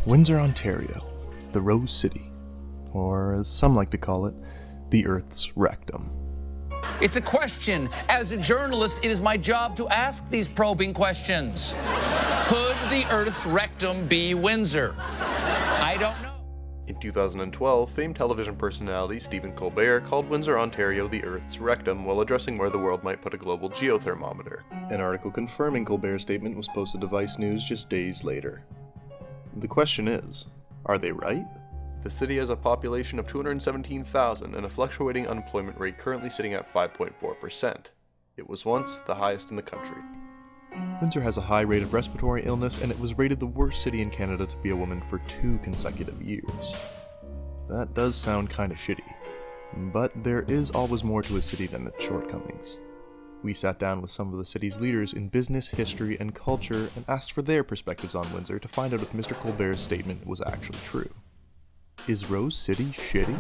Windsor, Ontario, the Rose City, or as some like to call it, the Earth's rectum. It's a question. As a journalist, it is my job to ask these probing questions. Could the Earth's rectum be Windsor? I don't know. In 2012, famed television personality Stephen Colbert called Windsor, Ontario the Earth's rectum while addressing where the world might put a global geothermometer. An article confirming Colbert's statement was posted to Vice News just days later. The question is, are they right? The city has a population of 217,000 and a fluctuating unemployment rate currently sitting at 5.4%. It was once the highest in the country. Windsor has a high rate of respiratory illness, and it was rated the worst city in Canada to be a woman for 2 consecutive years. That does sound kinda shitty, but there is always more to a city than its shortcomings. We sat down with some of the city's leaders in business, history, and culture and asked for their perspectives on Windsor to find out if Mr. Colbert's statement was actually true. Is Rose City shitty?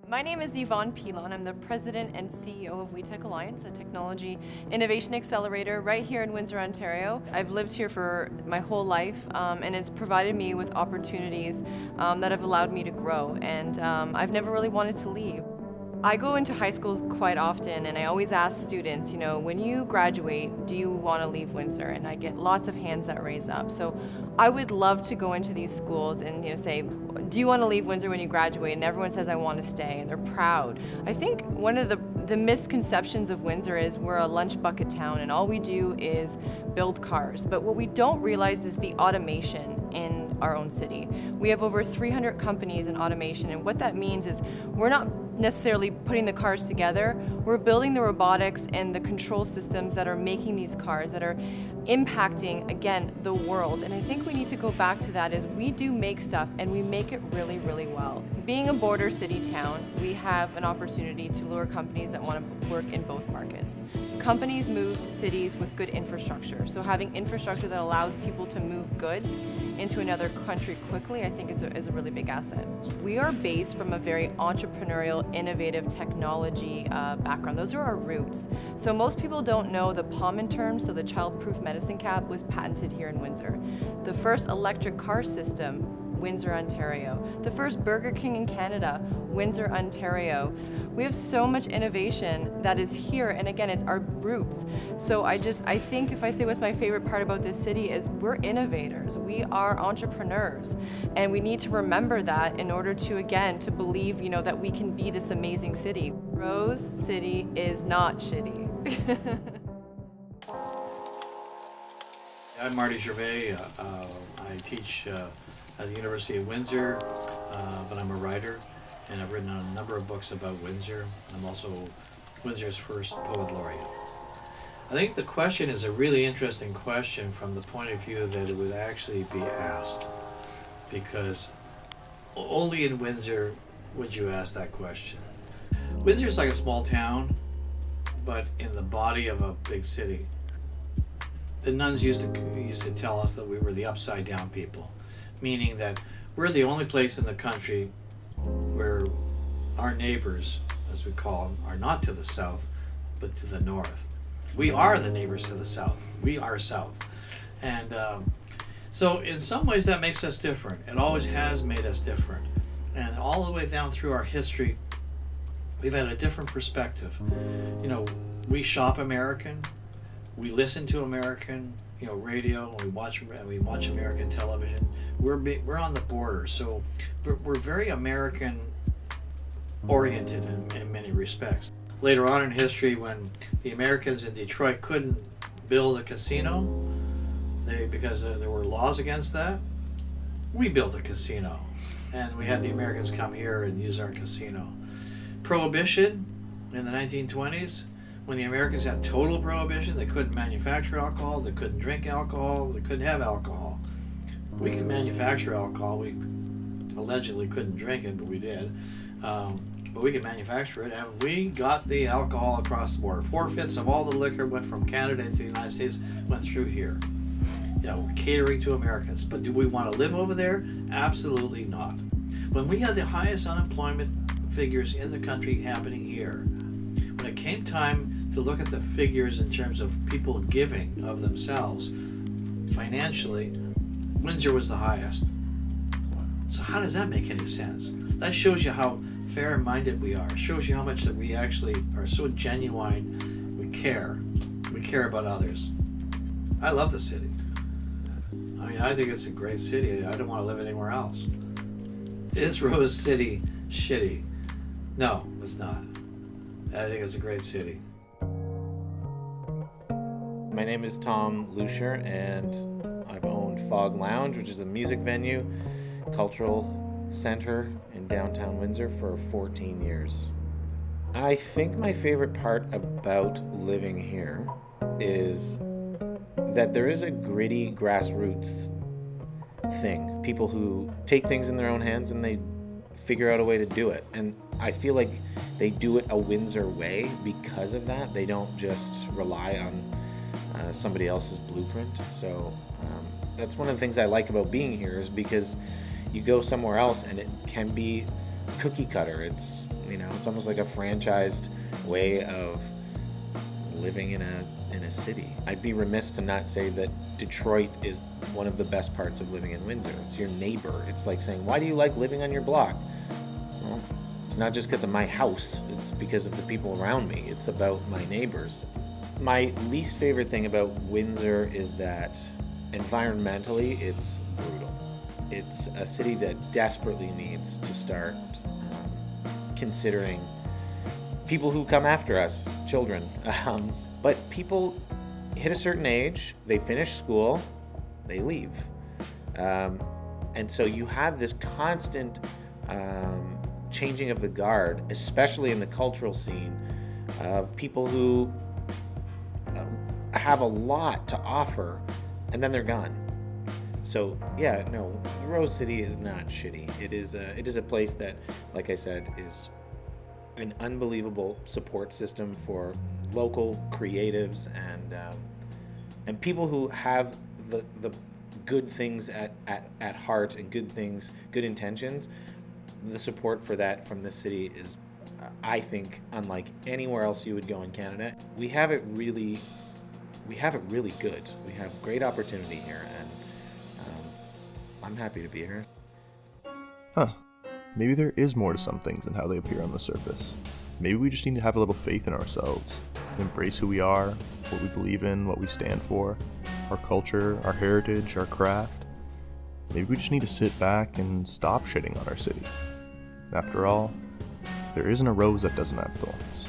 My name is Yvonne Pilon. I'm the President and CEO of WeTech Alliance, a technology innovation accelerator right here in Windsor, Ontario. I've lived here for my whole life, and it's provided me with opportunities that have allowed me to grow, and I've never really wanted to leave. I go into high schools quite often, and I always ask students, when you graduate, do you want to leave Windsor? And I get lots of hands that raise up. So I would love to go into these schools and say, do you want to leave Windsor when you graduate? And everyone says, I want to stay, and they're proud. I think one of the misconceptions of Windsor is we're a lunch bucket town, and all we do is build cars. But what we don't realize is the automation in our own city. We have over 300 companies in automation, and what that means is we're not necessarily putting the cars together, we're building the robotics and the control systems that are making these cars, that are impacting, again, the world. And I think we need to go back to that, is we do make stuff and we make it really, really well. Being a border city town, we have an opportunity to lure companies that want to work in both markets. Companies move to cities with good infrastructure, so having infrastructure that allows people to move goods into another country quickly, I think is a really big asset. We are based from a very entrepreneurial, innovative technology background. Those are our roots. So most people don't know the POMIN term, so the child-proof medicine cap was patented here in Windsor. The first electric car system, Windsor, Ontario. The first Burger King in Canada, Windsor, Ontario. We have so much innovation that is here, and again, it's our roots. So I think if I say what's my favorite part about this city is we're innovators, we are entrepreneurs, and we need to remember that in order to, again, to believe, that we can be this amazing city. Rose City is not shitty. I'm Marty Gervais. I teach at the University of Windsor, but I'm a writer, and I've written a number of books about Windsor. I'm also Windsor's first poet laureate. I think the question is a really interesting question from the point of view that it would actually be asked, because only in Windsor would you ask that question. Windsor's like a small town, but in the body of a big city. The nuns used to tell us that we were the upside down people, meaning that we're the only place in the country where our neighbors, as we call them, are not to the south, but to the north. We are the neighbors to the south. We are south. And so in some ways that makes us different. It always has made us different. And all the way down through our history, we've had a different perspective. We shop American. We listen to American, radio, and we watch American television. We're on the border, so we're very American oriented in many respects. Later on in history, when the Americans in Detroit couldn't build a casino, because there were laws against that, we built a casino, and we had the Americans come here and use our casino. Prohibition in the 1920s. When the Americans had total prohibition, they couldn't manufacture alcohol, they couldn't drink alcohol, they couldn't have alcohol. We could manufacture alcohol. We allegedly couldn't drink it, but we did. But we could manufacture it, and we got the alcohol across the border. 4/5 of all the liquor went from Canada into the United States, went through here. Catering to Americans. But do we want to live over there? Absolutely not. When we had the highest unemployment figures in the country happening here, when came time to look at the figures in terms of people giving of themselves financially, Windsor was the highest. So how does that make any sense? That shows you how fair-minded we are. It shows you how much that we actually are so genuine. We care. We care about others. I love the city. I mean, I think it's a great city. I don't want to live anywhere else. Is Rose City shitty? No, it's not. I think it's a great city. My name is Tom Lucier, and I've owned Fog Lounge, which is a music venue, cultural center in downtown Windsor for 14 years. I think my favorite part about living here is that there is a gritty grassroots thing. People who take things in their own hands and they figure out a way to do it. And I feel like they do it a Windsor way because of that. They don't just rely on somebody else's blueprint. So that's one of the things I like about being here, is because you go somewhere else and it can be cookie cutter. It's, you know, it's almost like a franchised way of living in a city. I'd be remiss to not say that Detroit is one of the best parts of living in Windsor. It's your neighbor. It's like saying, why do you like living on your block? Well, it's not just because of my house. It's because of the people around me. It's about my neighbors. My least favorite thing about Windsor is that environmentally it's brutal. It's a city that desperately needs to start considering people who come after us, children. But people hit a certain age, they finish school, they leave. And so you have this constant changing of the guard, especially in the cultural scene, of people who have a lot to offer, and then they're gone. So yeah, no, Rose City is not shitty. It is a place that, like I said, is an unbelievable support system for local creatives and people who have the good things at heart and good intentions. The support for that from this city is, I think, unlike anywhere else you would go in Canada. We have it really good. We have great opportunity here, and I'm happy to be here. Huh. Maybe there is more to some things than how they appear on the surface. Maybe we just need to have a little faith in ourselves, embrace who we are, what we believe in, what we stand for, our culture, our heritage, our craft. Maybe we just need to sit back and stop shitting on our city. After all, there isn't a rose that doesn't have thorns.